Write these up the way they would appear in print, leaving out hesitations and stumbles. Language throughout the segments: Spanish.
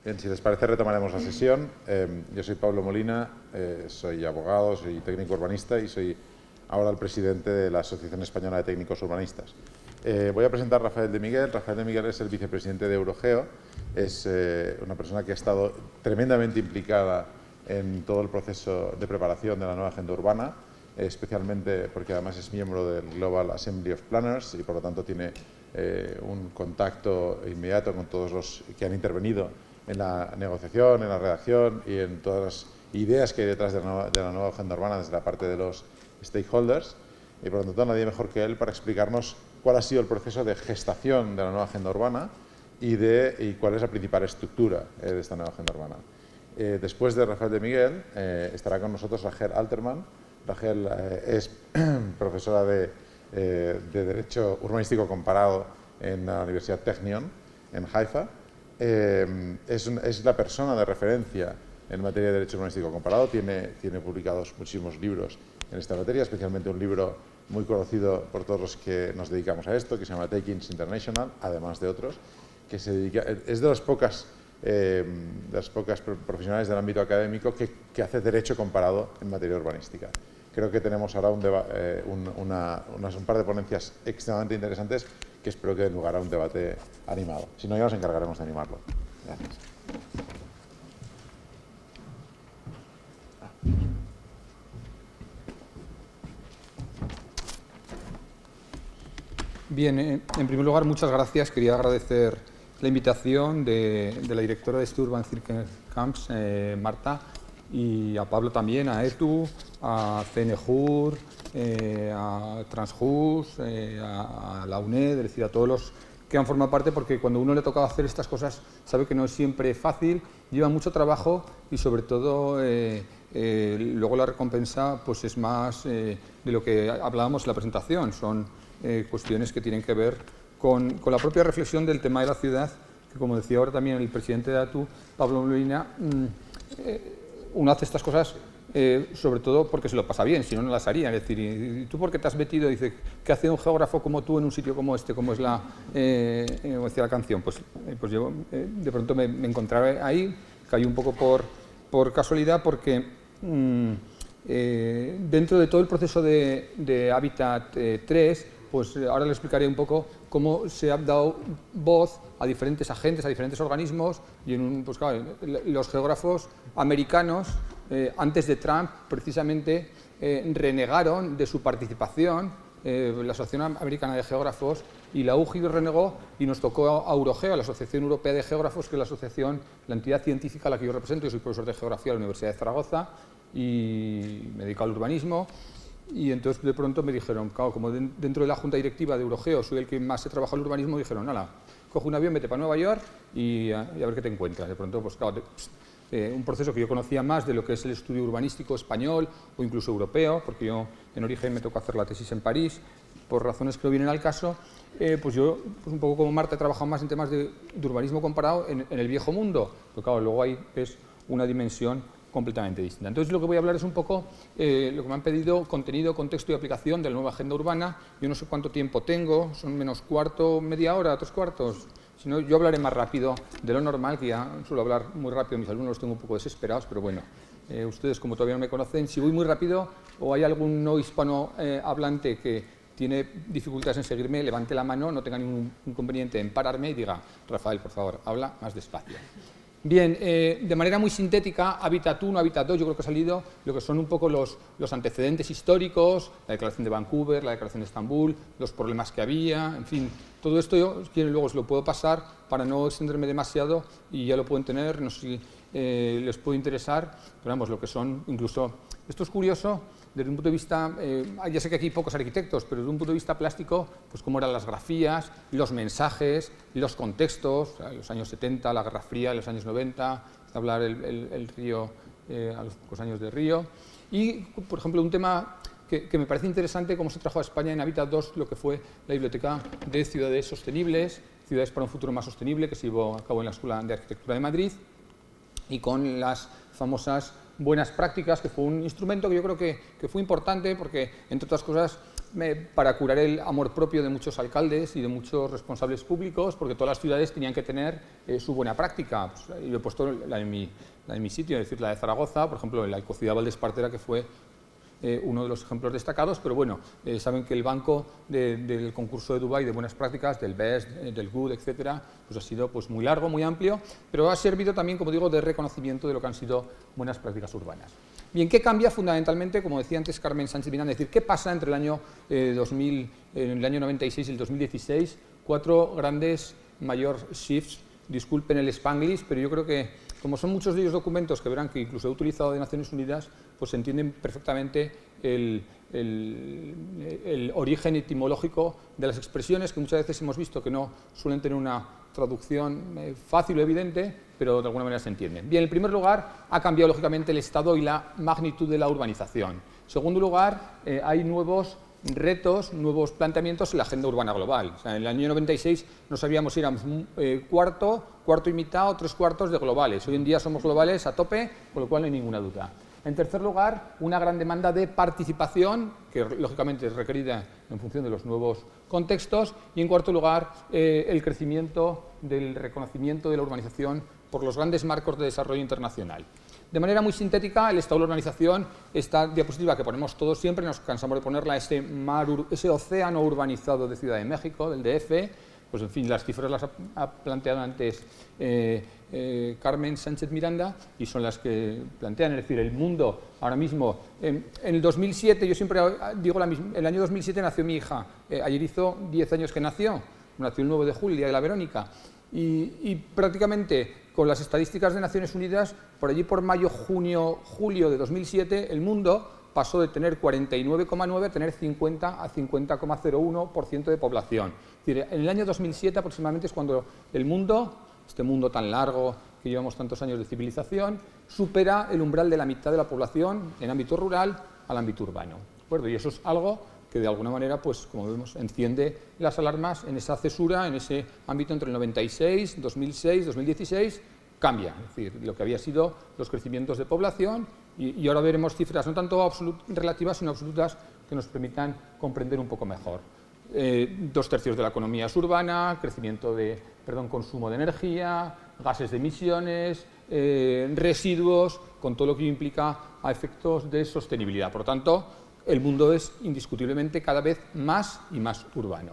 Bien, si les parece retomaremos la sesión. Yo soy Pablo Molina, soy abogado, soy técnico urbanista y soy ahora el presidente de la Asociación Española de Técnicos Urbanistas. Voy a presentar a Rafael de Miguel. Rafael de Miguel es el vicepresidente de Eurogeo. Es una persona que ha estado tremendamente implicada en todo el proceso de preparación de la nueva agenda urbana, especialmente porque además es miembro del Global Assembly of Planners y por lo tanto tiene un contacto inmediato con todos los que han intervenido en la negociación, en la redacción y en todas las ideas que hay detrás de la nueva agenda urbana desde la parte de los stakeholders. Y por lo tanto nadie mejor que él para explicarnos cuál ha sido el proceso de gestación de la nueva agenda urbana y cuál es la principal estructura de esta nueva agenda urbana. Después de Rafael de Miguel estará con nosotros Rachel Alterman. Rachel es profesora de Derecho Urbanístico Comparado en la Universidad Technion, en Haifa. Es la persona de referencia en materia de Derecho Urbanístico Comparado. Tiene publicados muchísimos libros en esta materia, especialmente un libro muy conocido por todos los que nos dedicamos a esto, que se llama Takings International, además de otros, que es de las pocas profesionales del ámbito académico que hace derecho comparado en materia urbanística. Creo que tenemos ahora un par de ponencias extremadamente interesantes que espero que den lugar a un debate animado. Si no, ya nos encargaremos de animarlo. Gracias. Bien, en primer lugar, muchas gracias. Quería agradecer la invitación de la directora de Urban Circle Camps, Marta, y a Pablo también, a ETU, a CNJUR, a Transjus, a la UNED, es decir, a todos los que han formado parte, porque cuando uno le ha tocado hacer estas cosas sabe que no es siempre fácil, lleva mucho trabajo y sobre todo luego la recompensa pues es más de lo que hablábamos en la presentación, son cuestiones que tienen que ver con la propia reflexión del tema de la ciudad, que como decía ahora también el presidente de ATU, Pablo Molina, uno hace estas cosas sobre todo porque se lo pasa bien, si no, no las haría. Es decir, ¿y tú por qué te has metido? Dice, ¿qué hace un geógrafo como tú en un sitio como este, como es como decía la canción? Pues yo de pronto me encontré ahí, caí un poco por casualidad porque dentro de todo el proceso de Hábitat 3, pues ahora le explicaré un poco cómo se ha dado voz a diferentes agentes, a diferentes organismos, y pues claro, los geógrafos americanos, antes de Trump, precisamente renegaron de su participación, la Asociación Americana de Geógrafos, y la UGI renegó, y nos tocó a Eurogeo, la Asociación Europea de Geógrafos, que es la entidad científica a la que yo represento. Yo soy profesor de Geografía de la Universidad de Zaragoza y me dedico al urbanismo. Y entonces de pronto me dijeron, claro, como dentro de la junta directiva de Eurogeo soy el que más se trabaja el urbanismo, dijeron, nada, coge un avión, vete para Nueva York y a ver qué te encuentras. De pronto, pues claro, un proceso que yo conocía más de lo que es el estudio urbanístico español o incluso europeo, porque yo en origen me tocó hacer la tesis en París, por razones que no vienen al caso, pues yo, pues un poco como Marta, he trabajado más en temas de urbanismo comparado en el viejo mundo, pero claro, luego ahí es una dimensión completamente distinta. Entonces lo que voy a hablar es un poco lo que me han pedido, contenido, contexto y aplicación de la nueva agenda urbana. Yo no sé cuánto tiempo tengo, son menos cuarto, media hora, 3/4. Si no, yo hablaré más rápido de lo normal, que ya suelo hablar muy rápido, mis alumnos los tengo un poco desesperados, pero bueno, ustedes como todavía no me conocen, si voy muy rápido o hay algún no hispano hablante que tiene dificultades en seguirme, levante la mano, no tenga ningún inconveniente en pararme y diga, Rafael, por favor, habla más despacio. Bien, de manera muy sintética, Hábitat 1, Hábitat 2, yo creo que ha salido lo que son un poco los antecedentes históricos, la Declaración de Vancouver, la Declaración de Estambul, los problemas que había, en fin, todo esto yo luego os lo puedo pasar para no extenderme demasiado y ya lo pueden tener, no sé si les puede interesar, pero vamos, lo que son incluso, esto es curioso, desde un punto de vista, ya sé que aquí hay pocos arquitectos, pero desde un punto de vista plástico, pues cómo eran las grafías, los mensajes, los contextos, los años 70, la Guerra Fría, los años 90, hablar el río, a los pocos años de Río. Y, por ejemplo, un tema que me parece interesante, cómo se trajo a España en Hábitat 2, lo que fue la Biblioteca de Ciudades Sostenibles, Ciudades para un Futuro Más Sostenible, que se llevó a cabo en la Escuela de Arquitectura de Madrid, y con las famosas buenas prácticas, que fue un instrumento que yo creo que fue importante porque, entre otras cosas, para curar el amor propio de muchos alcaldes y de muchos responsables públicos, porque todas las ciudades tenían que tener su buena práctica. Pues, yo he puesto la en mi sitio, es decir, la de Zaragoza, por ejemplo, la Ecociudad Valdespartera, que fue uno de los ejemplos destacados, pero bueno, saben que el banco del concurso de Dubái de buenas prácticas, del BEST, del Good, etcétera, pues ha sido pues, muy largo, muy amplio, pero ha servido también, como digo, de reconocimiento de lo que han sido buenas prácticas urbanas. Bien, ¿qué cambia fundamentalmente? Como decía antes Carmen Sánchez Miranda, es decir, ¿qué pasa entre el año 96 y el 2016? 4 grandes mayor shifts, disculpen el spanglish, pero yo creo que, como son muchos de ellos documentos que verán que incluso he utilizado de Naciones Unidas, pues se entienden perfectamente el origen etimológico de las expresiones que muchas veces hemos visto que no suelen tener una traducción fácil o evidente, pero de alguna manera se entienden. Bien, en primer lugar, ha cambiado lógicamente el estado y la magnitud de la urbanización. En segundo lugar, hay nuevos retos, nuevos planteamientos en la agenda urbana global. O sea, en el año 96 no sabíamos si éramos cuarto y mitad o 3/4 de globales. Hoy en día somos globales a tope, con lo cual no hay ninguna duda. En tercer lugar, una gran demanda de participación, que lógicamente es requerida en función de los nuevos contextos. Y en cuarto lugar, el crecimiento del reconocimiento de la urbanización por los grandes marcos de desarrollo internacional. De manera muy sintética, el estado de la urbanización, esta diapositiva que ponemos todos siempre, nos cansamos de ponerla, ese océano urbanizado de Ciudad de México, del DF, pues en fin, las cifras las ha planteado antes Carmen Sánchez Miranda y son las que plantean, es decir, el mundo ahora mismo, en el 2007, yo siempre digo el año 2007 nació mi hija, ayer hizo 10 años que nació el 9 de julio, el día de la Verónica, y prácticamente con las estadísticas de Naciones Unidas, por allí por mayo, junio, julio de 2007, el mundo pasó de tener 49,9 a tener 50 a 50,01% de población. Es decir, en el año 2007 aproximadamente es cuando el mundo, este mundo tan largo que llevamos tantos años de civilización, supera el umbral de la mitad de la población en ámbito rural al ámbito urbano. ¿De acuerdo? Y eso es algo que de alguna manera, pues como vemos, enciende las alarmas en esa cesura, en ese ámbito entre el 96, 2006, 2016, cambia. Es decir, lo que había sido los crecimientos de población y ahora veremos cifras no tanto relativas, sino absolutas que nos permitan comprender un poco mejor. 2/3 de la economía es urbana, crecimiento de consumo de energía, gases de emisiones, residuos, con todo lo que implica a efectos de sostenibilidad. Por lo tanto, el mundo es indiscutiblemente cada vez más y más urbano.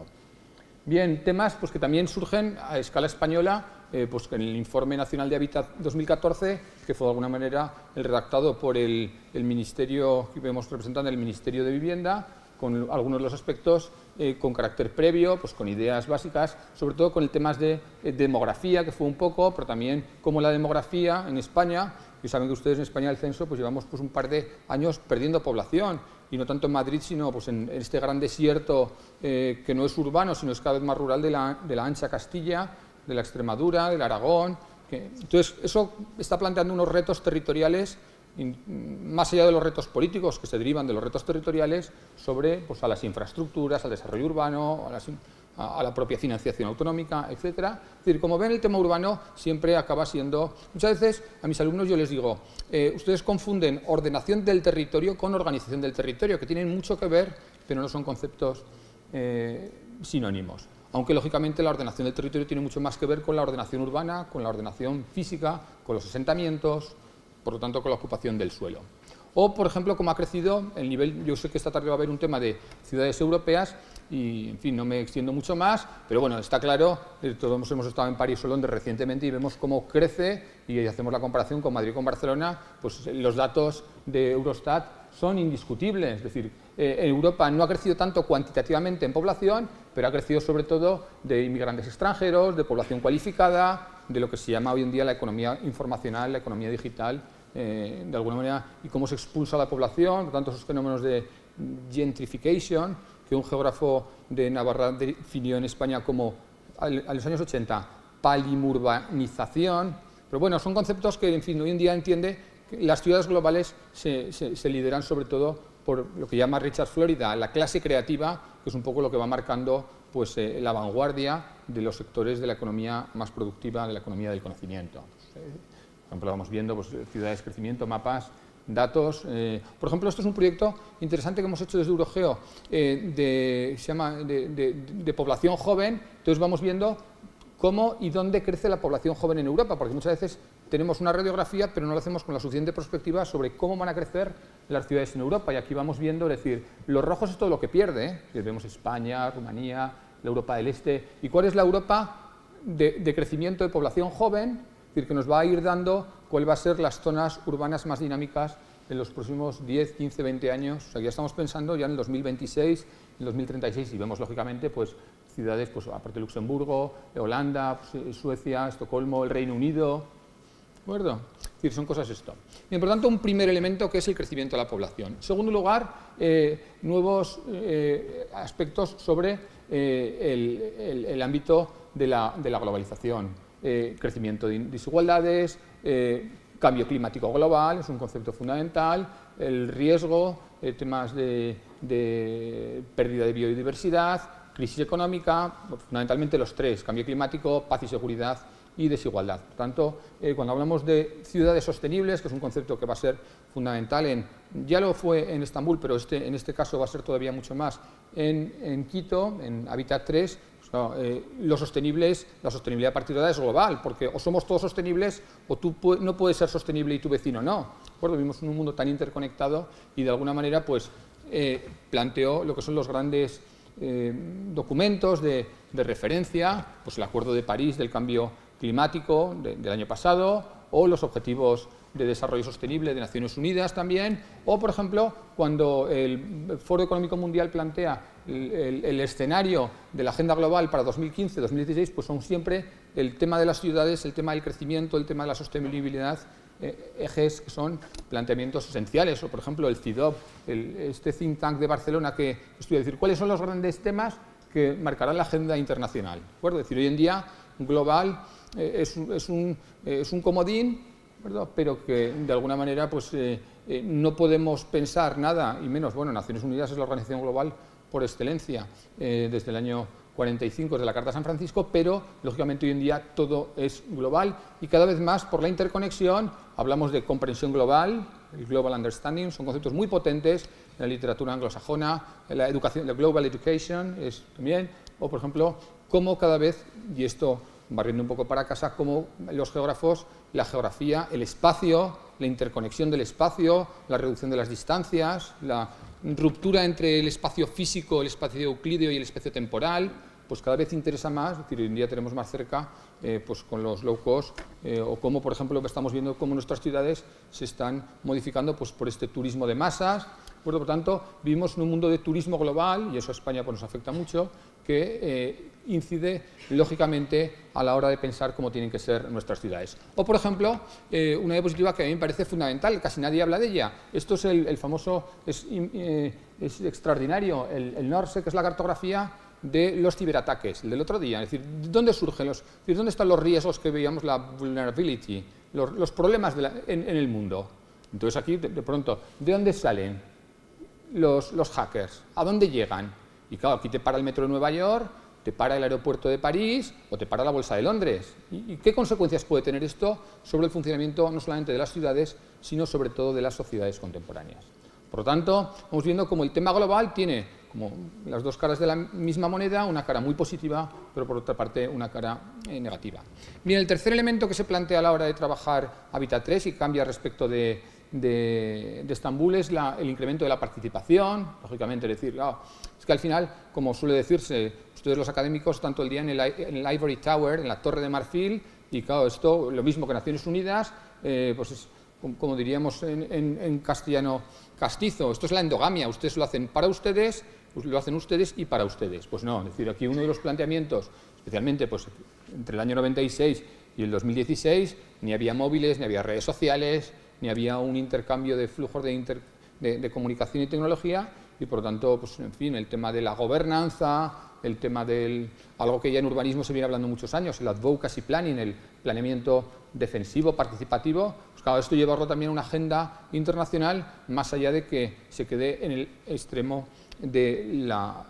Bien, temas pues, que también surgen a escala española, pues en el Informe Nacional de Hábitat 2014, que fue de alguna manera el redactado por el ministerio que vemos representando el Ministerio de Vivienda, con algunos de los aspectos con carácter previo, pues con ideas básicas, sobre todo con el tema de demografía, que fue un poco, pero también como la demografía en España, y saben que ustedes en España el censo, pues llevamos pues, un par de años perdiendo población, y no tanto en Madrid, sino pues, en este gran desierto que no es urbano, sino es cada vez más rural de la ancha Castilla, de la Extremadura, del Aragón. Entonces, eso está planteando unos retos territoriales, más allá de los retos políticos que se derivan de los retos territoriales, sobre pues, a las infraestructuras, al desarrollo urbano, a la propia financiación autonómica, etcétera. Es decir, como ven, el tema urbano siempre acaba siendo... Muchas veces a mis alumnos yo les digo, ustedes confunden ordenación del territorio con organización del territorio, que tienen mucho que ver, pero no son conceptos sinónimos. Aunque, lógicamente, la ordenación del territorio tiene mucho más que ver con la ordenación urbana, con la ordenación física, con los asentamientos, por lo tanto, con la ocupación del suelo. O, por ejemplo, cómo ha crecido el nivel, yo sé que esta tarde va a haber un tema de ciudades europeas y, en fin, no me extiendo mucho más, pero bueno, está claro, todos hemos estado en París o Londres recientemente y vemos cómo crece, y hacemos la comparación con Madrid y con Barcelona, pues los datos de Eurostat son indiscutibles, es decir, Europa no ha crecido tanto cuantitativamente en población, pero ha crecido sobre todo de inmigrantes extranjeros, de población cualificada, de lo que se llama hoy en día la economía informacional, la economía digital, de alguna manera, y cómo se expulsa a la población, por tanto, esos fenómenos de gentrification, que un geógrafo de Navarra definió en España como, a los años 80, palimurbanización. Pero bueno, son conceptos que, en fin, hoy en día entiende que las ciudades globales se lideran sobre todo por lo que llama Richard Florida, la clase creativa, que es un poco lo que va marcando pues, la vanguardia de los sectores de la economía más productiva, de la economía del conocimiento. Por ejemplo, vamos viendo pues, ciudades de crecimiento, mapas datos. Por ejemplo, esto es un proyecto interesante que hemos hecho desde Eurogeo, se llama de población joven. Entonces vamos viendo cómo y dónde crece la población joven en Europa, porque muchas veces tenemos una radiografía, pero no lo hacemos con la suficiente perspectiva sobre cómo van a crecer las ciudades en Europa. Y aquí vamos viendo, es decir, los rojos es todo lo que pierde, vemos España, Rumanía, la Europa del Este. ¿Y cuál es la Europa de crecimiento de población joven? Es decir, que nos va a ir dando cuál va a ser las zonas urbanas más dinámicas en los próximos 10, 15, 20 años. O sea, ya estamos pensando ya en el 2026, en el 2036, y vemos, lógicamente, pues, ciudades, pues, aparte de Luxemburgo, Holanda, pues, Suecia, Estocolmo, el Reino Unido. ¿De acuerdo? Es decir, son cosas esto. Bien, por tanto, un primer elemento que es el crecimiento de la población. En segundo lugar, nuevos aspectos sobre el ámbito de la globalización. Crecimiento de desigualdades, cambio climático global, es un concepto fundamental, el riesgo, temas de pérdida de biodiversidad, crisis económica, fundamentalmente los tres: cambio climático, paz y seguridad y desigualdad. Por tanto, cuando hablamos de ciudades sostenibles, que es un concepto que va a ser fundamental, ya lo fue en Estambul, pero en este caso va a ser todavía mucho más en Quito, en Hábitat 3, no, la sostenibilidad a partir de ahora es global, porque o somos todos sostenibles o tú no puedes ser sostenible y tu vecino no. ¿De acuerdo? Vivimos en un mundo tan interconectado y de alguna manera pues, planteó lo que son los grandes documentos de referencia, pues el Acuerdo de París del cambio climático del año pasado, o los Objetivos de Desarrollo Sostenible de Naciones Unidas también, o por ejemplo cuando el Foro Económico Mundial plantea el escenario de la agenda global para 2015-2016, pues son siempre el tema de las ciudades, el tema del crecimiento, el tema de la sostenibilidad, ejes que son planteamientos esenciales. O por ejemplo el CIDOB, este think tank de Barcelona que estudia, decir, cuáles son los grandes temas que marcarán la agenda internacional. ¿De acuerdo? Es decir, hoy en día global es un comodín, ¿verdad? Pero que de alguna manera pues, no podemos pensar nada, y menos, bueno, Naciones Unidas es la organización global por excelencia desde el año 45, desde la Carta de San Francisco, pero lógicamente hoy en día todo es global y cada vez más por la interconexión hablamos de comprensión global, el global understanding, son conceptos muy potentes en la literatura anglosajona, en la educación, la global education es también, o por ejemplo, cómo cada vez, y esto barriendo un poco para casa, cómo los geógrafos, la geografía, el espacio, la interconexión del espacio, la reducción de las distancias, la ruptura entre el espacio físico, el espacio euclídeo y el espacio temporal, pues cada vez interesa más. Es decir, hoy en día tenemos más cerca pues con los low cost o como, por ejemplo, estamos viendo cómo nuestras ciudades se están modificando pues, por este turismo de masas. Por lo tanto, vivimos en un mundo de turismo global, y eso a España pues, nos afecta mucho, que incide lógicamente a la hora de pensar cómo tienen que ser nuestras ciudades. O, por ejemplo, una diapositiva que a mí me parece fundamental, casi nadie habla de ella. Esto es el famoso, es extraordinario, el NORSE, que es la cartografía de los ciberataques, el del otro día. Es decir, ¿dónde surgen dónde están los riesgos que veíamos, la vulnerability, los problemas en el mundo? Entonces aquí, de pronto, ¿de dónde salen los hackers? ¿A dónde llegan? Y claro, aquí te para el metro de Nueva York, te para el aeropuerto de París o te para la Bolsa de Londres. ¿Y qué consecuencias puede tener esto sobre el funcionamiento no solamente de las ciudades, sino sobre todo de las sociedades contemporáneas? Por lo tanto, vamos viendo cómo el tema global tiene como las dos caras de la misma moneda, una cara muy positiva, pero por otra parte una cara negativa. Bien, el tercer elemento que se plantea a la hora de trabajar Hábitat 3 y cambia respecto de Estambul es el incremento de la participación, lógicamente, es decir, es que al final, como suele decirse, ustedes los académicos están todo el día en el Ivory Tower, en la Torre de Marfil, y claro, esto, lo mismo que Naciones Unidas, pues es, como diríamos en castellano castizo, esto es la endogamia, ustedes lo hacen para ustedes, pues lo hacen ustedes y para ustedes. Pues no, es decir, aquí uno de los planteamientos, especialmente pues, entre el año 96 y el 2016, ni había móviles, ni había redes sociales, ni había un intercambio de flujos de comunicación y tecnología, y por lo tanto, pues, en fin, el tema de la gobernanza, el tema del algo que ya en urbanismo se viene hablando muchos años, el advocacy planning, el planeamiento defensivo, participativo, pues claro, esto llevarlo también a una agenda internacional, más allá de que se quede en el extremo de la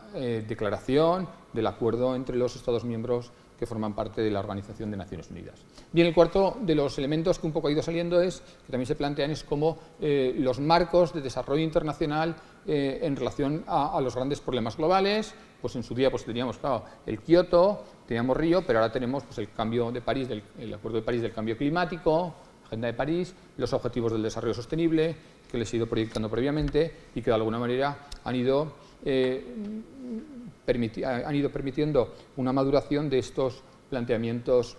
declaración del acuerdo entre los Estados miembros que forman parte de la Organización de Naciones Unidas. Bien, el cuarto de los elementos que un poco ha ido saliendo es, que también se plantean, es cómo los marcos de desarrollo internacional en relación a los grandes problemas globales. Pues en su día pues teníamos, claro, el Kioto, teníamos Río, pero ahora tenemos pues, el cambio de París, el Acuerdo de París del cambio climático, Agenda de París, los Objetivos del Desarrollo Sostenible, que les he ido proyectando previamente y que de alguna manera han ido permitiendo una maduración de estos planteamientos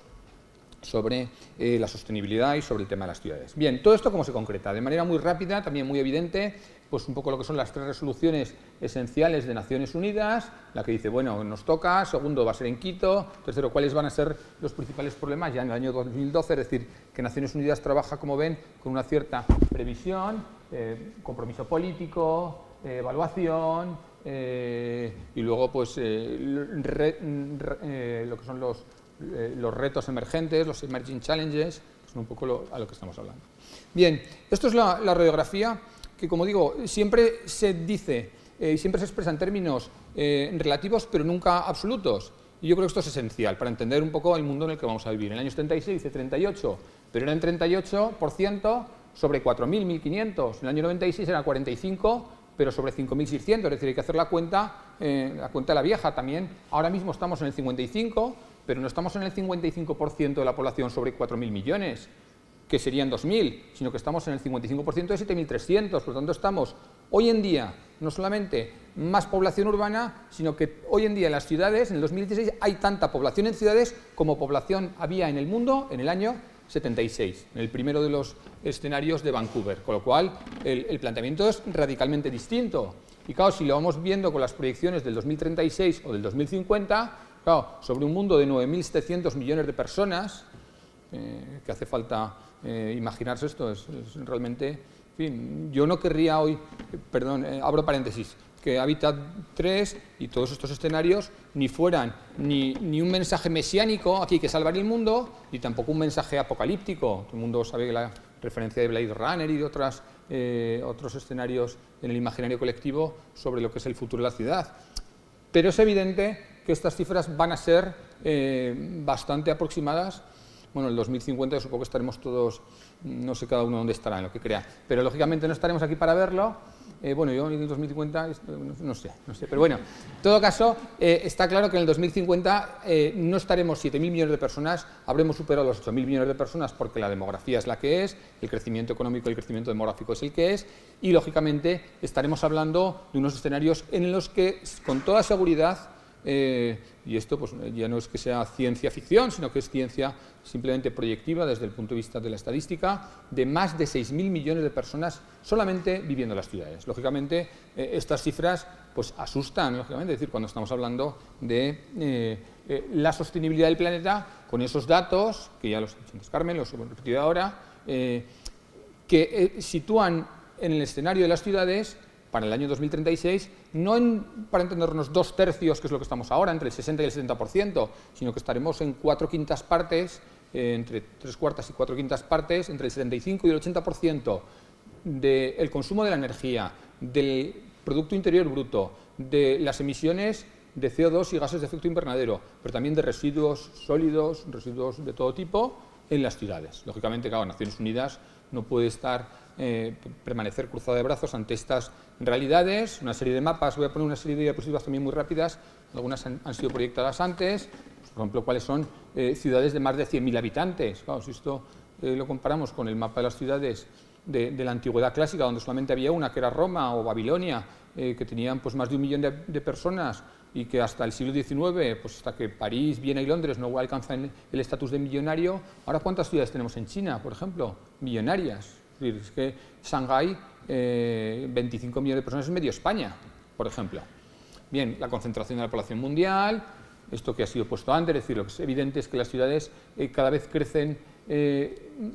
sobre la sostenibilidad y sobre el tema de las ciudades. Bien, todo esto cómo se concreta, de manera muy rápida, también muy evidente, pues un poco lo que son las 3 resoluciones esenciales de Naciones Unidas, la que dice, bueno, nos toca, segundo va a ser en Quito, tercero, cuáles van a ser los principales problemas ya en el año 2012, es decir, que Naciones Unidas trabaja, como ven, con una cierta previsión, compromiso político, evaluación, y luego pues lo que son los retos emergentes, los emerging challenges, que son un poco a lo que estamos hablando. Bien, esto es la radiografía que, como digo, siempre se dice, siempre se expresa en términos relativos, pero nunca absolutos. Y yo creo que esto es esencial para entender un poco el mundo en el que vamos a vivir. En el año 76 dice 38, pero era en 38% sobre 4.000, 1.500. En el año 96 era 45, pero sobre 5.600. Es decir, hay que hacer la cuenta de la vieja también. Ahora mismo estamos en el 55, pero no estamos en el 55% de la población sobre 4.000 millones, que serían 2.000, sino que estamos en el 55% de 7.300. Por lo tanto, estamos hoy en día no solamente más población urbana, sino que hoy en día en las ciudades, en el 2016, hay tanta población en ciudades como población había en el mundo en el año 76, en el primero de los escenarios de Vancouver, con lo cual el planteamiento es radicalmente distinto. Y claro, si lo vamos viendo con las proyecciones del 2036 o del 2050, claro, sobre un mundo de 9.700 millones de personas, que hace falta imaginarse esto, es realmente, en fin, yo no querría hoy, perdón, abro paréntesis, que Hábitat 3 y todos estos escenarios ni fueran ni un mensaje mesiánico, aquí hay que salvar el mundo, ni tampoco un mensaje apocalíptico. Todo el mundo sabe la referencia de Blade Runner y de otros escenarios en el imaginario colectivo sobre lo que es el futuro de la ciudad. Pero es evidente que estas cifras van a ser bastante aproximadas. Bueno, en el 2050 yo supongo que estaremos todos, no sé cada uno dónde estará, en lo que crea, pero lógicamente no estaremos aquí para verlo. Bueno, yo en el 2050, no sé, pero bueno, en todo caso, está claro que en el 2050 no estaremos 7.000 millones de personas, habremos superado los 8.000 millones de personas porque la demografía es la que es, el crecimiento económico y el crecimiento demográfico es el que es, y lógicamente estaremos hablando de unos escenarios en los que, con toda seguridad, y esto pues ya no es que sea ciencia ficción, sino que es ciencia simplemente proyectiva desde el punto de vista de la estadística, de más de 6.000 millones de personas solamente viviendo en las ciudades. Lógicamente, estas cifras pues asustan, lógicamente, es decir, cuando estamos hablando de la sostenibilidad del planeta, con esos datos, que ya los ha dicho antes Carmen, los he repetido ahora, que sitúan en el escenario de las ciudades para el año 2036, no para entendernos 2/3, que es lo que estamos ahora, entre el 60 y el 70%, sino que estaremos en 4/5 partes, entre 3/4 y 4/5 partes, entre el 75 y el 80% del consumo de la energía, del Producto Interior Bruto, de las emisiones de CO2 y gases de efecto invernadero, pero también de residuos sólidos, residuos de todo tipo, en las ciudades. Lógicamente, claro, Naciones Unidas no puede permanecer cruzada de brazos ante estas realidades. Una serie de mapas, voy a poner una serie de diapositivas también muy rápidas, algunas han sido proyectadas antes, por ejemplo, cuáles son ciudades de más de 100.000 habitantes. Claro, si esto lo comparamos con el mapa de las ciudades de la antigüedad clásica, donde solamente había una, que era Roma o Babilonia, que tenían pues, más de 1 millón de personas, y que hasta el siglo XIX, pues hasta que París, Viena y Londres no alcanzan el estatus de millonario. Ahora, ¿cuántas ciudades tenemos en China, por ejemplo? Millonarias. Es que Shanghái, 25 millones de personas es medio España, por ejemplo. Bien, la concentración de la población mundial, esto que ha sido puesto antes, es decir, lo que es evidente es que las ciudades cada vez crecen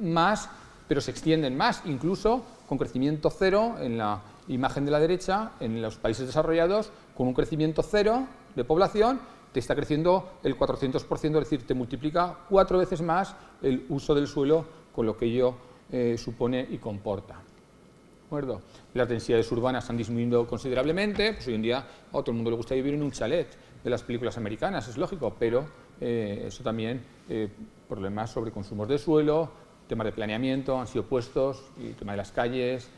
más, pero se extienden más, incluso con crecimiento cero en la imagen de la derecha, en los países desarrollados, con un crecimiento cero de población, te está creciendo el 400%, es decir, te multiplica 4 veces más el uso del suelo con lo que ello supone y comporta. ¿De acuerdo? Las densidades urbanas han disminuido considerablemente, pues hoy en día a todo el mundo le gusta vivir en un chalet de las películas americanas, es lógico, pero eso también, problemas sobre consumos de suelo, temas de planeamiento han sido puestos, y el tema de las calles,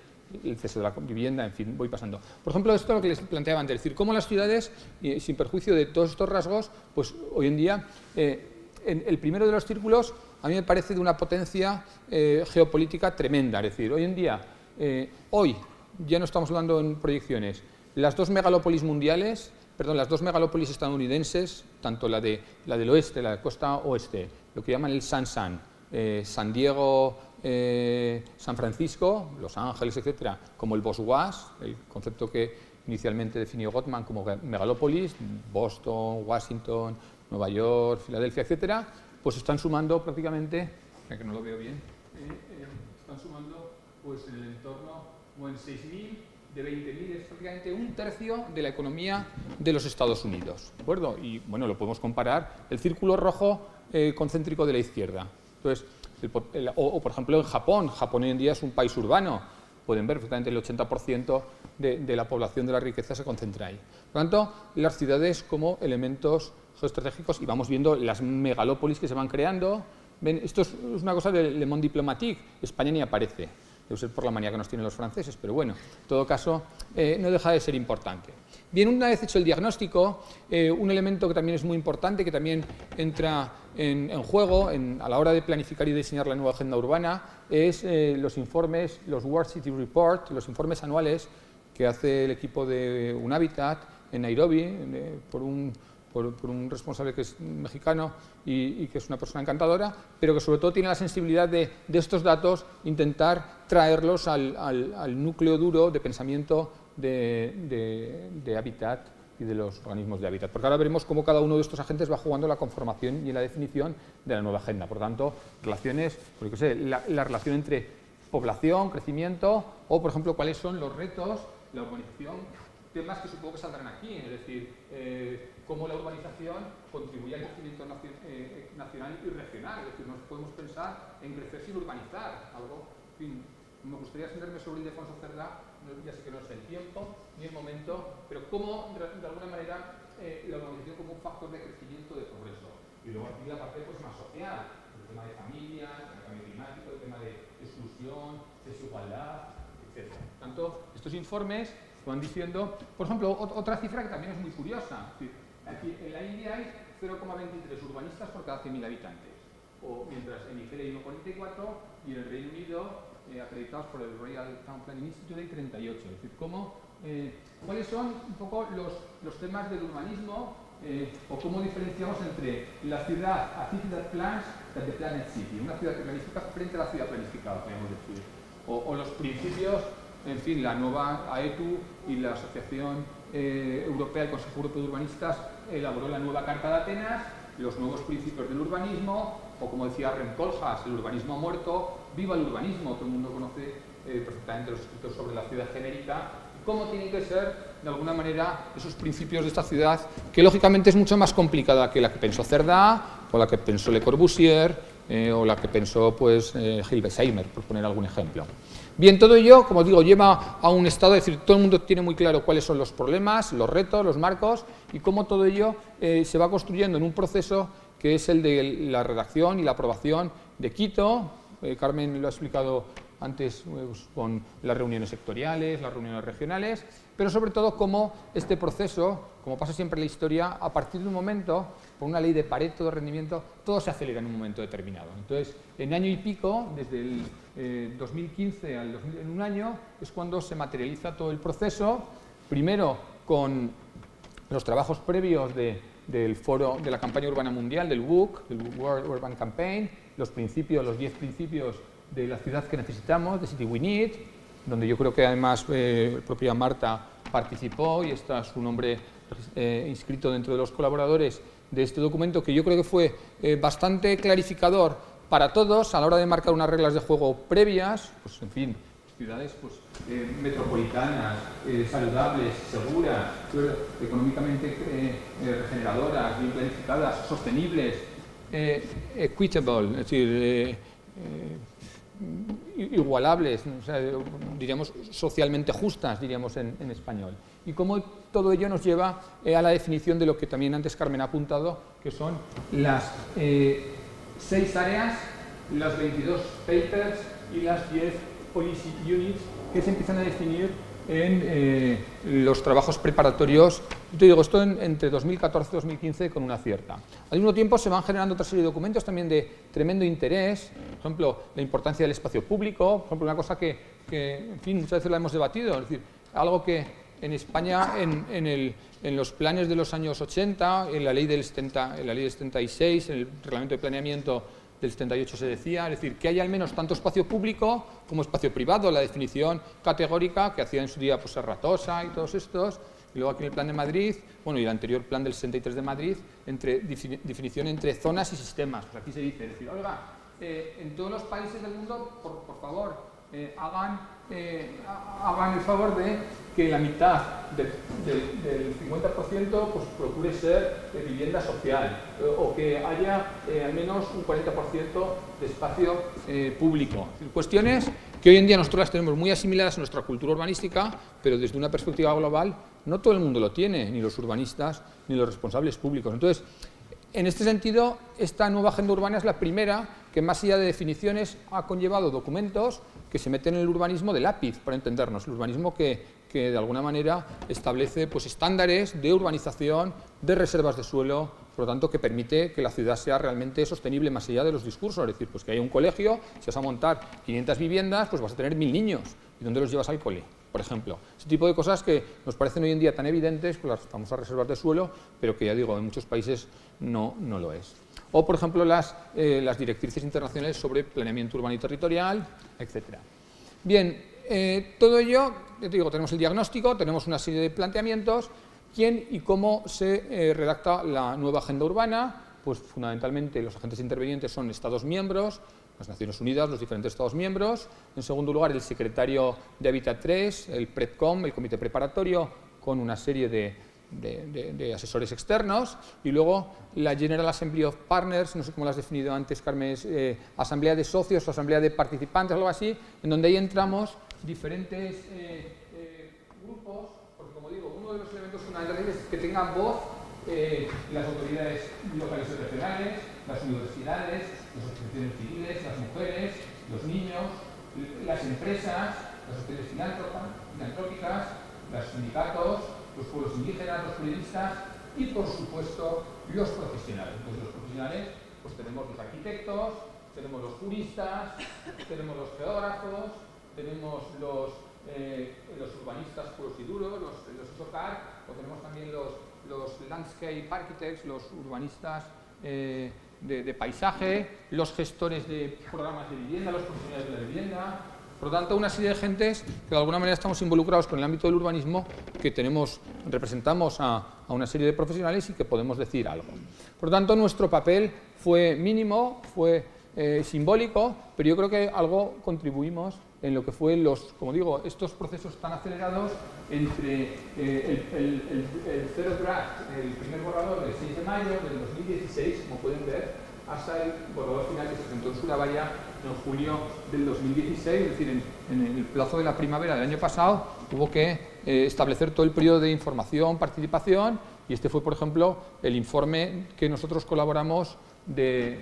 el cese de la vivienda, en fin, voy pasando. Por ejemplo, esto es lo que les planteaba antes, es decir, cómo las ciudades, sin perjuicio de todos estos rasgos, pues hoy en día, en el primero de los círculos, a mí me parece de una potencia geopolítica tremenda. Es decir, hoy en día, hoy, ya no estamos hablando en proyecciones, las dos megalópolis mundiales, perdón, las dos megalópolis estadounidenses, tanto la del oeste, la de costa oeste, lo que llaman el San San Diego, San Francisco, Los Ángeles, etcétera, como el BOSWAS, el concepto que inicialmente definió Gottman como megalópolis, Boston, Washington, Nueva York, Filadelfia, etcétera, pues están sumando prácticamente, que no lo veo bien, están sumando pues en el entorno como en 6.000, de 20.000, es prácticamente un tercio de la economía de los Estados Unidos, ¿de acuerdo? Y bueno, lo podemos comparar, el círculo rojo concéntrico de la izquierda. Entonces, o por ejemplo en Japón hoy en día es un país urbano, pueden ver perfectamente el 80% de la población de la riqueza se concentra ahí. Por lo tanto, las ciudades como elementos geoestratégicos, y vamos viendo las megalópolis que se van creando. ¿Ven? Esto es una cosa del Le Monde Diplomatique, España ni aparece, debe ser por la manía que nos tienen los franceses, pero bueno, en todo caso no deja de ser importante. Bien, una vez hecho el diagnóstico, un elemento que también es muy importante, que también entra en juego a la hora de planificar y diseñar la nueva agenda urbana, es los informes, los World City Report, los informes anuales que hace el equipo de UNHABITAT en Nairobi, por un responsable que es mexicano y que es una persona encantadora, pero que sobre todo tiene la sensibilidad de estos datos intentar traerlos al núcleo duro de pensamiento de Habitat y de los organismos de Habitat. Porque ahora veremos cómo cada uno de estos agentes va jugando la conformación y la definición de la nueva agenda. Por tanto, relaciones, porque sé, la relación entre población, crecimiento, o por ejemplo, cuáles son los retos, la urbanización, temas que supongo que saldrán aquí, es decir, cómo la urbanización contribuye al crecimiento nacional y regional, es decir, no podemos pensar en crecer sin urbanizar, algo, en fin, me gustaría extenderme sobre Ildefonso Cerdá, ya sé que no es el tiempo ni el momento, pero cómo, de alguna manera, la urbanización como un factor de crecimiento, de progreso. Y luego aquí la parte pues, más social, el tema de familias, el cambio climático, el tema de exclusión, desigualdad, etc. Por tanto, estos informes van diciendo, por ejemplo, otra cifra que también es muy curiosa. Aquí en la India hay 0,23 urbanistas por cada 100.000 habitantes, o mientras en Nigeria hay 1,44 y en el Reino Unido, acreditados por el Royal Town Planning Institute, hay 38. Es decir, ¿cuáles son un poco los temas del urbanismo o cómo diferenciamos entre la ciudad, a city that plans, that the planet city, una ciudad que planifica frente a la ciudad planificada, podríamos decir, o los principios, en fin, la nueva AETU y la Asociación Europea, el Consejo Europeo de Urbanistas, elaboró la nueva Carta de Atenas, los nuevos principios del urbanismo, o como decía Rem Koolhaas, el urbanismo ha muerto, viva el urbanismo, todo el mundo conoce perfectamente los escritos sobre la ciudad genérica, cómo tienen que ser, de alguna manera, esos principios de esta ciudad, que lógicamente es mucho más complicada que la que pensó Cerdá, o la que pensó Le Corbusier, o la que pensó pues, Hilbesheimer, por poner algún ejemplo. Bien, todo ello, como digo, lleva a un estado, es decir, todo el mundo tiene muy claro cuáles son los problemas, los retos, los marcos, y cómo todo ello se va construyendo en un proceso que es el de la redacción y la aprobación de Quito. Carmen lo ha explicado antes con las reuniones sectoriales, las reuniones regionales, pero sobre todo cómo este proceso, como pasa siempre en la historia, a partir de un momento, por una ley de Pareto de rendimiento, todo se acelera en un momento determinado. Entonces, en año y pico, desde el 2015 al 2000, en un año, es cuando se materializa todo el proceso, primero con los trabajos previos del foro de la campaña urbana mundial, del WUC, del World Urban Campaign, los principios, los 10 principios de la ciudad que necesitamos, de City We Need, donde yo creo que además propia Marta participó y está su nombre inscrito dentro de los colaboradores de este documento, que yo creo que fue bastante clarificador para todos a la hora de marcar unas reglas de juego previas, pues en fin, ciudades pues, metropolitanas, saludables, seguras, económicamente regeneradoras, bien planificadas, sostenibles, equitable, es decir, igualables, o sea, diríamos socialmente justas, diríamos en español. Y cómo todo ello nos lleva a la definición de lo que también antes Carmen ha apuntado, que son las 6 áreas, las 22 papers y las 10 policy units que se empiezan a definir en los trabajos preparatorios. Yo te digo, esto entre 2014 y 2015 con una cierta. Al mismo tiempo se van generando otra serie de documentos también de tremendo interés, por ejemplo, la importancia del espacio público, por ejemplo, una cosa que en fin, muchas veces la hemos debatido, es decir, algo que en España, en los planes de los años 80, en la ley del 76, en el reglamento de planeamiento del 78 se decía, es decir, que haya al menos tanto espacio público como espacio privado, la definición categórica que hacía en su día pues, Serratosa y todos estos, y luego aquí en el plan de Madrid, bueno, y el anterior plan del 63 de Madrid, definición entre zonas y sistemas. Pues aquí se dice, es decir, oiga, en todos los países del mundo, por favor, hagan el favor de que la mitad del 50% pues, procure ser de vivienda social o que haya al menos un 40% de espacio público. Cuestiones que hoy en día nosotros las tenemos muy asimiladas en nuestra cultura urbanística, pero desde una perspectiva global no todo el mundo lo tiene, ni los urbanistas ni los responsables públicos. Entonces, en este sentido, esta nueva agenda urbana es la primera que, más allá de definiciones, ha conllevado documentos que se meten en el urbanismo de lápiz, para entendernos, el urbanismo que de alguna manera establece pues, estándares de urbanización, de reservas de suelo, por lo tanto, que permite que la ciudad sea realmente sostenible más allá de los discursos, es decir, pues que haya un colegio, si vas a montar 500 viviendas, pues vas a tener 1000 niños, ¿y dónde los llevas al cole? Por ejemplo, ese tipo de cosas que nos parecen hoy en día tan evidentes con las famosas reservas de suelo, pero que ya digo, en muchos países no lo es. O, por ejemplo, las directrices internacionales sobre planeamiento urbano y territorial, etc. Bien, todo ello, te digo, tenemos el diagnóstico, tenemos una serie de planteamientos. ¿Quién y cómo se redacta la nueva agenda urbana? Pues fundamentalmente los agentes intervenientes son Estados miembros, las Naciones Unidas, los diferentes Estados miembros. En segundo lugar, el secretario de Habitat 3, el PREPCOM, el comité preparatorio, con una serie de asesores externos. Y luego la General Assembly of Partners, no sé cómo lo has definido antes, Carmen, asamblea de socios o asamblea de participantes, algo así, en donde ahí entramos diferentes grupos, porque como digo, uno de los elementos fundamentales es que tengan voz las autoridades locales y regionales, las universidades, las asociaciones civiles, las mujeres, los niños, las empresas, las sociedades filantrópicas, los sindicatos, los pueblos indígenas, los periodistas y, por supuesto, los profesionales. Pues los profesionales, pues tenemos los arquitectos, tenemos los juristas, tenemos los geógrafos, tenemos los urbanistas puros y duros, los SOCAR, o tenemos también los landscape architects, los urbanistas de paisaje, los gestores de programas de vivienda, los profesionales de la vivienda. Por lo tanto, una serie de gentes que de alguna manera estamos involucrados con el ámbito del urbanismo, que representamos a una serie de profesionales y que podemos decir algo. Por lo tanto, nuestro papel fue mínimo, fue simbólico, pero yo creo que algo contribuimos en lo que fue como digo, estos procesos tan acelerados entre el zero draft, el primer borrador del 6 de mayo del 2016, como pueden ver, hasta el borrador final que se presentó en Surabaya en julio del 2016, es decir, en el plazo de la primavera del año pasado, hubo que establecer todo el periodo de información, participación, y este fue, por ejemplo, el informe que nosotros colaboramos del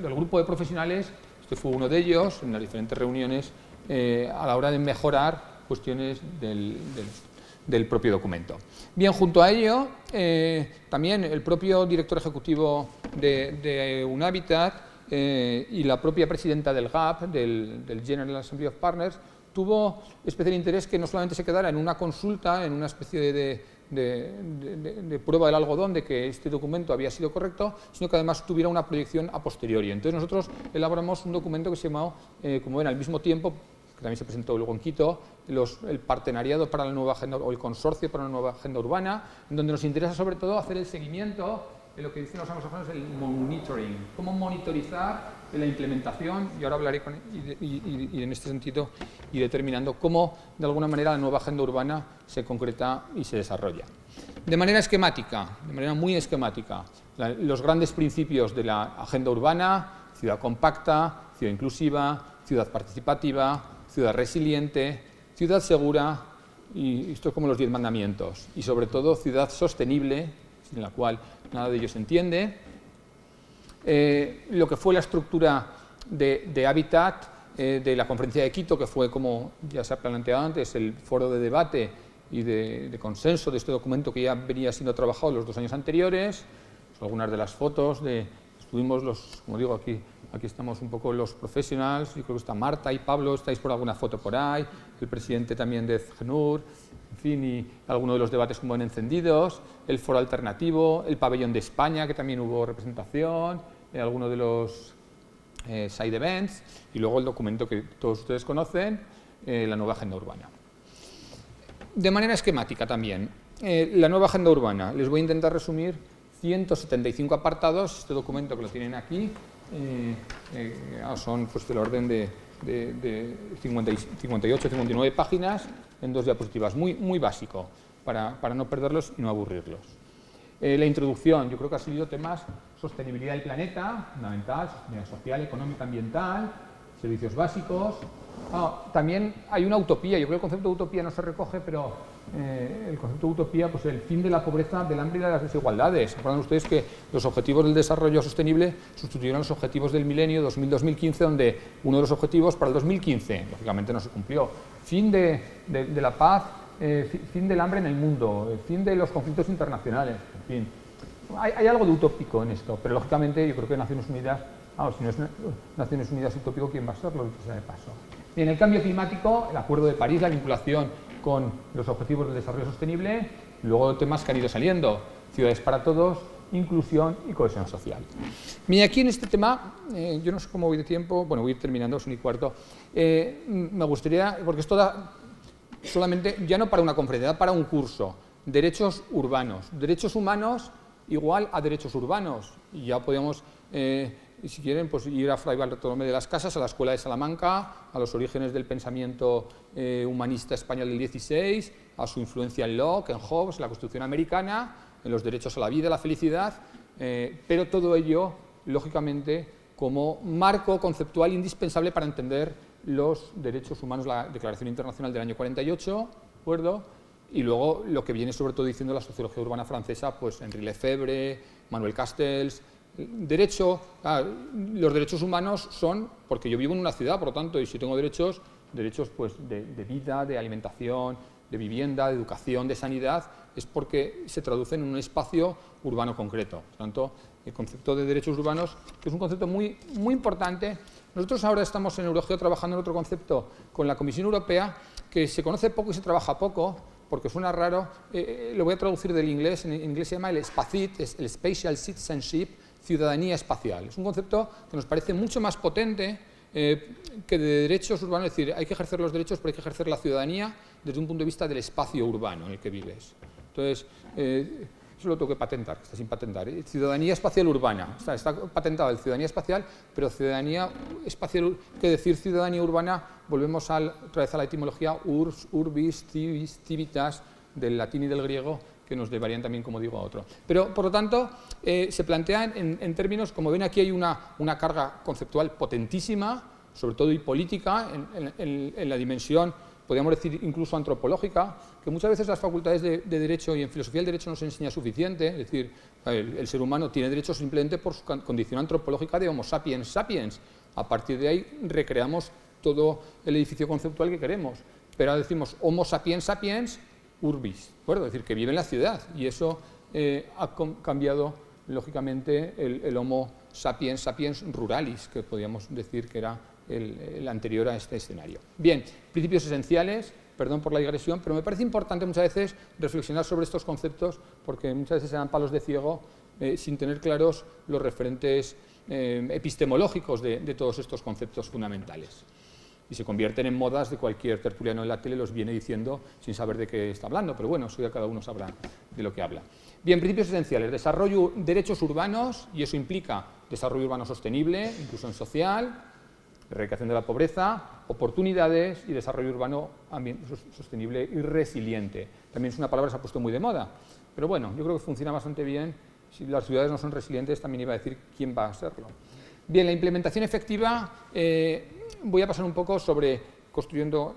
grupo de profesionales. Este fue uno de ellos, en las diferentes reuniones, a la hora de mejorar cuestiones del propio documento. Bien, junto a ello, también el propio director ejecutivo de UNHABITAT y la propia presidenta del GAP, del General Assembly of Partners, tuvo especial interés que no solamente se quedara en una consulta, en una especie de prueba del algodón de que este documento había sido correcto, sino que además tuviera una proyección a posteriori. Entonces nosotros elaboramos un documento que se llamó, como ven, al mismo tiempo, que también se presentó luego en Quito, el partenariado para la nueva agenda, o el consorcio para la nueva agenda urbana, en donde nos interesa sobre todo hacer el seguimiento de lo que dicen los anglosajones, el monitoring, cómo monitorizar la implementación, y ahora hablaré y en este sentido y determinando cómo de alguna manera la nueva agenda urbana se concreta y se desarrolla. De manera esquemática, de manera muy esquemática, los grandes principios de la agenda urbana: ciudad compacta, ciudad inclusiva, ciudad participativa, ciudad resiliente, ciudad segura, y esto es como los 10 mandamientos, y sobre todo ciudad sostenible, sin la cual nada de ello se entiende. Lo que fue la estructura de Habitat de la conferencia de Quito, que fue, como ya se ha planteado antes, el foro de debate y de consenso de este documento que ya venía siendo trabajado los 2 años anteriores. Algunas de las fotos, estuvimos como digo, aquí estamos un poco los profesionales, yo creo que está Marta y Pablo, estáis por alguna foto por ahí, el presidente también de CNUR, en fin, y algunos de los debates como en encendidos, el foro alternativo, el pabellón de España, que también hubo representación, algunos de los side events, y luego el documento que todos ustedes conocen, la nueva agenda urbana. De manera esquemática también, la nueva agenda urbana, les voy a intentar resumir 175 apartados, este documento que lo tienen aquí, son pues del orden de 58 59 páginas en 2 diapositivas, muy básico, para no perderlos y no aburrirlos. La introducción, yo creo que ha sido temas sostenibilidad del planeta, fundamental, sostenibilidad social, económica, ambiental, servicios básicos. También hay una utopía, yo creo que el concepto de utopía no se recoge, pero el concepto de utopía, pues el fin de la pobreza, del hambre y de las desigualdades. Recuerdan ustedes que los objetivos del desarrollo sostenible sustituyeron los objetivos del milenio 2000-2015, donde uno de los objetivos para el 2015, lógicamente no se cumplió, fin de la paz, fin del hambre en el mundo, fin de los conflictos internacionales, en fin. Hay algo de utópico en esto, pero lógicamente yo creo que Naciones Unidas, si no es Naciones Unidas utópico, ¿quién va a serlo? Dicho sea de paso. En el cambio climático, el Acuerdo de París, la vinculación con los objetivos del desarrollo sostenible, luego temas que han ido saliendo, ciudades para todos, inclusión y cohesión social. Y aquí en este tema, yo no sé cómo voy de tiempo, bueno, voy a ir terminando, es 1:15, me gustaría, porque esto da solamente, ya no para una conferencia, da para un curso, derechos urbanos, derechos humanos igual a derechos urbanos, y ya podemos, si quieren, pues ir a Fray Bartolomé de las Casas, a la Escuela de Salamanca, a los orígenes del pensamiento humanista español del 16, a su influencia en Locke, en Hobbes, en la Constitución americana, en los derechos a la vida, a la felicidad, pero todo ello, lógicamente, como marco conceptual indispensable para entender los derechos humanos, la Declaración Internacional del año 48, ¿de acuerdo? Y luego lo que viene sobre todo diciendo la sociología urbana francesa, pues Henri Lefebvre, Manuel Castells. Los derechos humanos son porque yo vivo en una ciudad, por lo tanto, y si tengo derechos pues de vida, de alimentación, de vivienda, de educación, de sanidad, es porque se traducen en un espacio urbano concreto. Por lo tanto, el concepto de derechos urbanos, que es un concepto muy importante. Nosotros ahora estamos en Eurogeo trabajando en otro concepto con la Comisión Europea que se conoce poco y se trabaja poco, porque suena raro, lo voy a traducir del inglés, en inglés se llama el SPACIT, es el Spatial Citizenship, ciudadanía espacial. Es un concepto que nos parece mucho más potente que de derechos urbanos, es decir, hay que ejercer los derechos, pero hay que ejercer la ciudadanía desde un punto de vista del espacio urbano en el que vives. Entonces, eso lo tengo que patentar, que está sin patentar. Ciudadanía espacial urbana, está patentado el ciudadanía espacial, pero ciudadanía espacial, que decir ciudadanía urbana, volvemos otra vez a la etimología urs, urbis, civis, civitas, del latín y del griego, que nos llevarían también, como digo, a otro. Pero, por lo tanto, se plantean en términos, como ven aquí hay una carga conceptual potentísima, sobre todo y política, en la dimensión, podríamos decir incluso antropológica, que muchas veces las facultades de Derecho y en Filosofía del Derecho no se enseña suficiente, es decir, el ser humano tiene derechos simplemente por su condición antropológica de Homo sapiens sapiens. A partir de ahí recreamos todo el edificio conceptual que queremos, pero ahora decimos Homo sapiens sapiens urbis, es decir, que vive en la ciudad, y eso ha cambiado, lógicamente, el Homo sapiens sapiens ruralis, que podríamos decir que era el anterior a este escenario. Bien, principios esenciales, perdón por la digresión, pero me parece importante muchas veces reflexionar sobre estos conceptos, porque muchas veces se dan palos de ciego sin tener claros los referentes epistemológicos de todos estos conceptos fundamentales. Y se convierten en modas de cualquier tertuliano en la tele, los viene diciendo sin saber de qué está hablando, pero bueno, eso ya cada uno sabrá de lo que habla. Bien, principios esenciales, desarrollo, derechos urbanos, y eso implica desarrollo urbano sostenible, inclusión social, erradicación de la pobreza, oportunidades y desarrollo urbano sostenible y resiliente. También es una palabra que se ha puesto muy de moda, pero bueno, yo creo que funciona bastante bien. Si las ciudades no son resilientes, también iba a decir quién va a serlo. Bien, la implementación efectiva, voy a pasar un poco sobre construyendo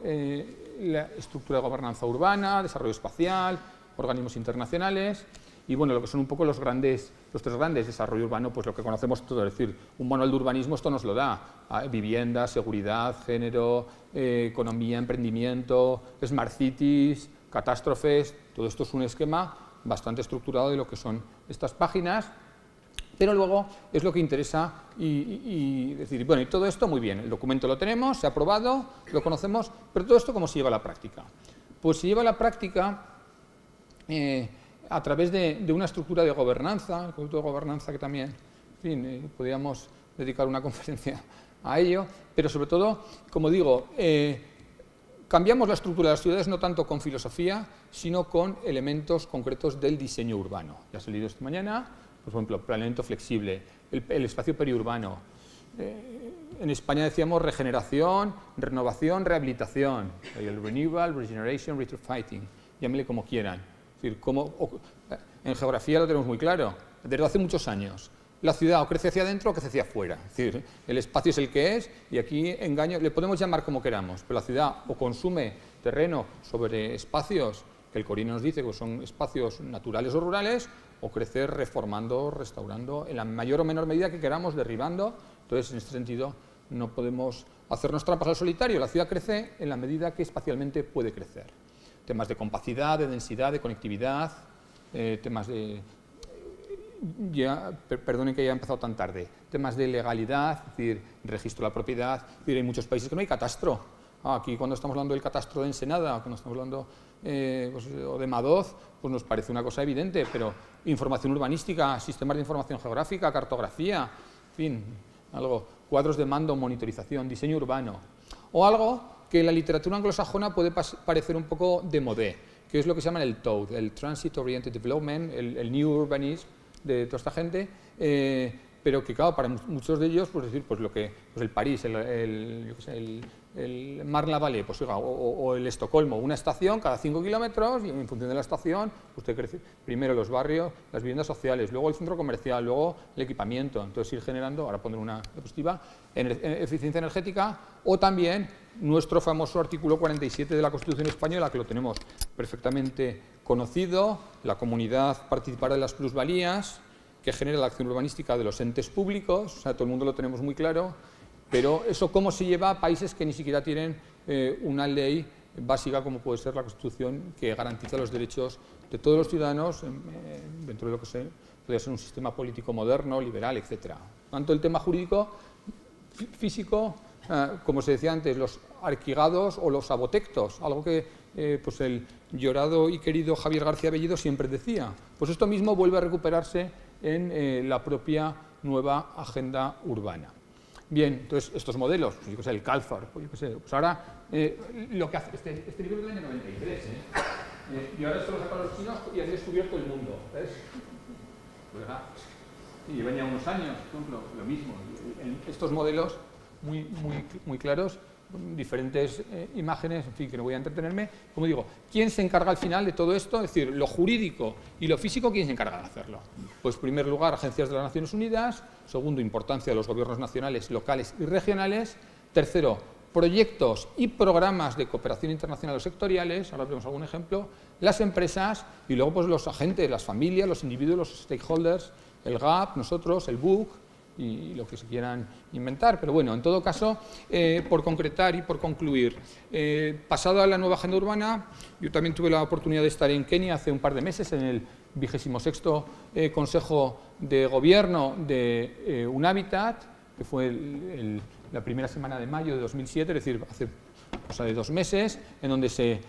la estructura de gobernanza urbana, desarrollo espacial, organismos internacionales y bueno, lo que son un poco los tres grandes, desarrollo urbano, pues lo que conocemos todo, es decir, un manual de urbanismo esto nos lo da, vivienda, seguridad, género, economía, emprendimiento, smart cities, catástrofes, todo esto es un esquema bastante estructurado de lo que son estas páginas, pero luego es lo que interesa y decir, bueno, y todo esto muy bien, el documento lo tenemos, se ha aprobado, lo conocemos, pero todo esto ¿cómo se lleva a la práctica? Pues se lleva a la práctica a través de una estructura de gobernanza, el concepto de gobernanza que también, en fin, podríamos dedicar una conferencia a ello, pero sobre todo, como digo, cambiamos la estructura de las ciudades no tanto con filosofía, sino con elementos concretos del diseño urbano. Ya ha salido esta mañana, por ejemplo, planeamiento flexible, el espacio periurbano. En España decíamos regeneración, renovación, rehabilitación, el renewal, regeneration, retrofitting, llámele como quieran. Es decir, en geografía lo tenemos muy claro, desde hace muchos años. La ciudad o crece hacia adentro o crece hacia afuera. Es decir, el espacio es el que es y aquí engaño, le podemos llamar como queramos, pero la ciudad o consume terreno sobre espacios que el Corino nos dice que son espacios naturales o rurales, o crece reformando, restaurando, en la mayor o menor medida que queramos, derribando. Entonces, en este sentido, no podemos hacernos trampas al solitario. La ciudad crece en la medida que espacialmente puede crecer. Temas de compacidad, de densidad, de conectividad, temas de... perdonen que haya empezado tan tarde, temas de legalidad, es decir, registro de la propiedad, es decir, hay muchos países que no hay catastro. Aquí cuando estamos hablando del catastro de Ensenada, cuando estamos hablando o de Madoz, pues nos parece una cosa evidente, pero información urbanística, sistemas de información geográfica, cartografía, en fin, algo, cuadros de mando, monitorización, diseño urbano, o algo que en la literatura anglosajona puede parecer un poco démodé, que es lo que se llama el TOD, el Transit Oriented Development, el New Urbanism de toda esta gente, pero que claro, para muchos de ellos, pues decir, pues lo que, pues el París, el Marne-la-Vallée, pues, o el Estocolmo, una estación cada 5 kilómetros y en función de la estación usted crece primero los barrios, las viviendas sociales, luego el centro comercial, luego el equipamiento, entonces ir generando, ahora pondré una diapositiva, eficiencia energética o también nuestro famoso artículo 47 de la Constitución Española, que lo tenemos perfectamente conocido, la comunidad participará de las plusvalías que genera la acción urbanística de los entes públicos, o sea, todo el mundo lo tenemos muy claro, pero eso cómo se lleva a países que ni siquiera tienen una ley básica como puede ser la Constitución que garantiza los derechos de todos los ciudadanos dentro de lo que podría ser un sistema político moderno, liberal, etc. Tanto el tema jurídico, físico, como se decía antes, los arquigados o los abotectos, algo que pues el llorado y querido Javier García Bellido siempre decía. Pues esto mismo vuelve a recuperarse en la propia nueva agenda urbana. Bien, entonces estos modelos, yo qué sé, el CalFAR, pues yo qué sé, pues ahora lo que hace, este libro es del año 93, y ahora esto lo sacan los chinos y han descubierto el mundo, ¿ves? Pues, y llevan ya unos años, por ejemplo, lo mismo, estos modelos muy claros, diferentes imágenes, en fin, que no voy a entretenerme. Como digo, ¿quién se encarga al final de todo esto? Es decir, lo jurídico y lo físico, ¿quién se encarga de hacerlo? Pues, en primer lugar, agencias de las Naciones Unidas. Segundo, importancia de los gobiernos nacionales, locales y regionales. Tercero, proyectos y programas de cooperación internacional o sectoriales. Ahora veremos algún ejemplo. Las empresas y luego pues los agentes, las familias, los individuos, los stakeholders, el GAP, nosotros, el BUC, y lo que se quieran inventar. Pero bueno, en todo caso, por concretar y por concluir, pasada la nueva agenda urbana, yo también tuve la oportunidad de estar en Kenia hace un par de meses en el 26º Consejo de Gobierno de UNHABITAT, que fue la primera semana de mayo de 2007, es decir, hace cosa de 2 meses, en donde se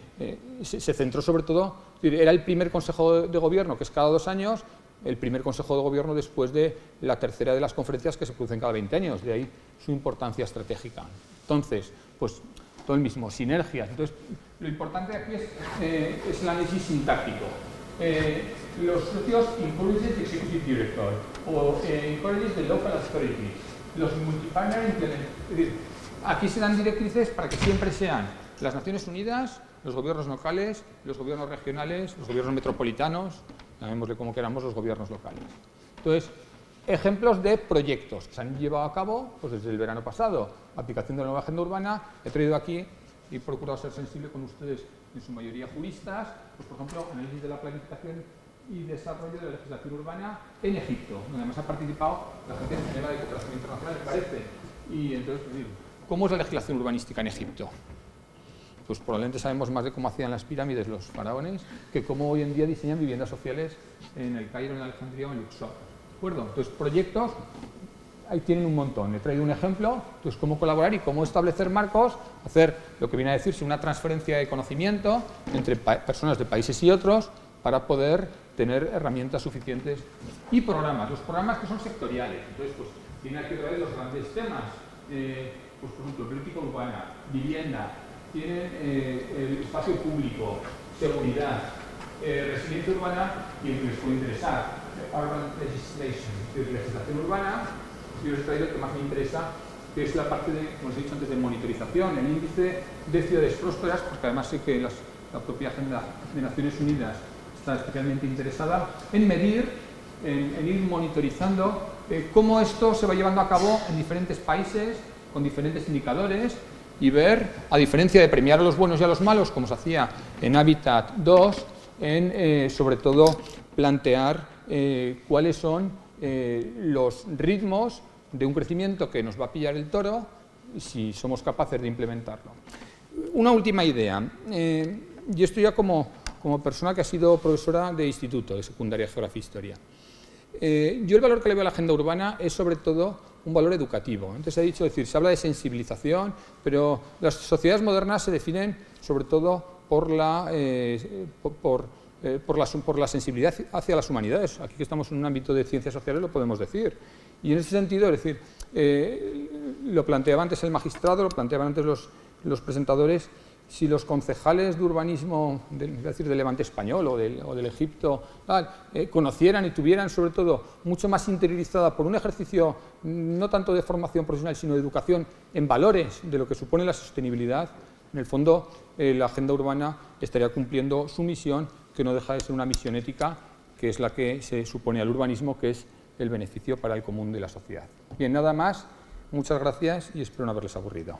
centró sobre todo, era el primer Consejo de Gobierno, que es cada 2 años, el primer Consejo de Gobierno después de la tercera de las conferencias que se producen cada 20 años, de ahí su importancia estratégica. Entonces, pues todo el mismo, sinergias. Entonces, lo importante aquí es el análisis sintáctico. Los socios encourages the executive director o encourages the local authorities, los multipartner implementers. Es decir, aquí se dan directrices para que siempre sean las Naciones Unidas, los gobiernos locales, los gobiernos regionales, los gobiernos metropolitanos, llamémosle como queramos, los gobiernos locales. Entonces, ejemplos de proyectos que se han llevado a cabo pues, desde el verano pasado. Aplicación de la nueva agenda urbana, he traído aquí y he procurado ser sensible con ustedes, en su mayoría juristas, pues, por ejemplo, análisis de la planificación y desarrollo de la legislación urbana en Egipto, donde además ha participado la Agencia Española de Cooperación Internacional, me parece. Y entonces, pues, ¿cómo es la legislación urbanística en Egipto? Pues probablemente sabemos más de cómo hacían las pirámides los faraones que cómo hoy en día diseñan viviendas sociales en el Cairo, en Alejandría o en Luxor. ¿De acuerdo? Entonces, proyectos, ahí tienen un montón. He traído un ejemplo, entonces cómo colaborar y cómo establecer marcos, hacer lo que viene a decirse una transferencia de conocimiento entre personas de países y otros para poder tener herramientas suficientes. Y programas, los programas que son sectoriales. Entonces, pues, tiene aquí otra vez los grandes temas. Pues, por ejemplo, política urbana, vivienda, tienen el espacio público, seguridad, resiliencia urbana y el que les puede interesar, urban legislation, legislación urbana. Yo les he traído el que más me interesa, que es la parte de, como os he dicho antes, de monitorización, el índice de ciudades prósperas, porque además sé que la propia Agenda de Naciones Unidas está especialmente interesada en medir, en ir monitorizando cómo esto se va llevando a cabo en diferentes países, con diferentes indicadores, y ver, a diferencia de premiar a los buenos y a los malos, como se hacía en Habitat 2, sobre todo plantear cuáles son los ritmos de un crecimiento que nos va a pillar el toro si somos capaces de implementarlo. Una última idea. Yo estoy ya como persona que ha sido profesora de instituto, de secundaria, geografía e historia. Yo el valor que le veo a la agenda urbana es sobre todo un valor educativo. Antes he dicho, es decir, se habla de sensibilización, pero las sociedades modernas se definen sobre todo por la sensibilidad hacia las humanidades. Aquí que estamos en un ámbito de ciencias sociales lo podemos decir. Y en ese sentido, es decir, lo planteaba antes el magistrado, lo planteaban antes los presentadores, si los concejales de urbanismo del Levante español o del Egipto conocieran y tuvieran sobre todo mucho más interiorizada por un ejercicio no tanto de formación profesional sino de educación en valores de lo que supone la sostenibilidad, en el fondo la agenda urbana estaría cumpliendo su misión, que no deja de ser una misión ética, que es la que se supone al urbanismo, que es el beneficio para el común de la sociedad. Bien, nada más, muchas gracias y espero no haberles aburrido.